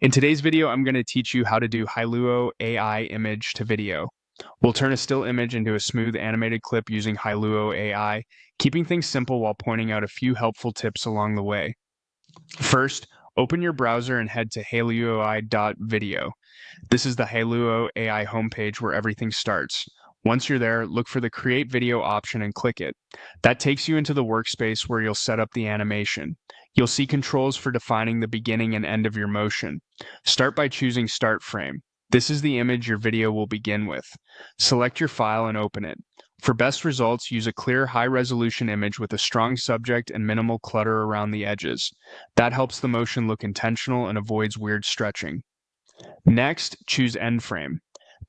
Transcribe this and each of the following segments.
In today's video, I'm going to teach you how to do Hailuo AI image to video. We'll turn a still image into a smooth animated clip using Hailuo AI, keeping things simple while pointing out a few helpful tips along the way. First, open your browser and head to hailuoi.video. This is the Hailuo AI homepage where everything starts. Once you're there, look for the Create Video option and click it. That takes you into the workspace where you'll set up the animation. You'll see controls for defining the beginning and end of your motion. Start by choosing Start Frame. This is the image your video will begin with. Select your file and open it. For best results, use a clear, high-resolution image with a strong subject and minimal clutter around the edges. That helps the motion look intentional and avoids weird stretching. Next, choose End Frame.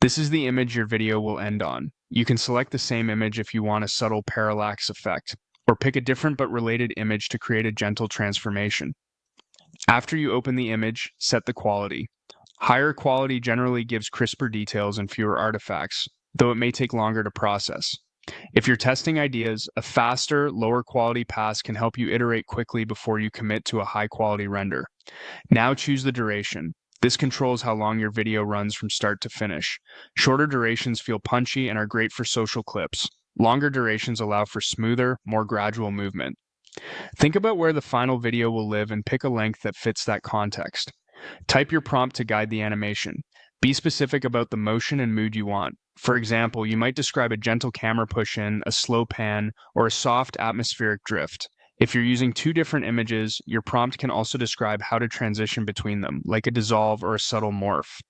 This is the image your video will end on. You can select the same image if you want a subtle parallax effect, or pick a different but related image to create a gentle transformation. After you open the image, set the quality. Higher quality generally gives crisper details and fewer artifacts, though it may take longer to process. If you're testing ideas, a faster, lower quality pass can help you iterate quickly before you commit to a high quality render. Now choose the duration. This controls how long your video runs from start to finish. Shorter durations feel punchy and are great for social clips. Longer durations allow for smoother, more gradual movement. Think about where the final video will live and pick a length that fits that context. Type your prompt to guide the animation. Be specific about the motion and mood you want. For example, you might describe a gentle camera push-in, a slow pan, or a soft atmospheric drift. If you're using two different images, your prompt can also describe how to transition between them, like a dissolve or a subtle morph.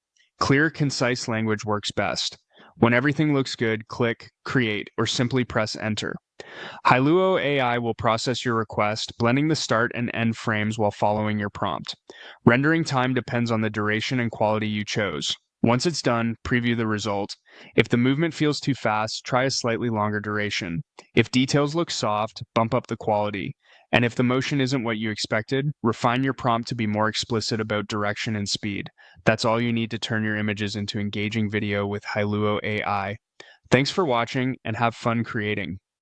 Clear, concise language works best. When everything looks good, click Create or simply press Enter. Hailuo AI will process your request, blending the start and end frames while following your prompt. Rendering time depends on the duration and quality you chose. Once it's done, preview the result. If the movement feels too fast, try a slightly longer duration. If details look soft, bump up the quality. And if the motion isn't what you expected, refine your prompt to be more explicit about direction and speed. That's all you need to turn your images into engaging video with Hailuo AI. Thanks for watching and have fun creating.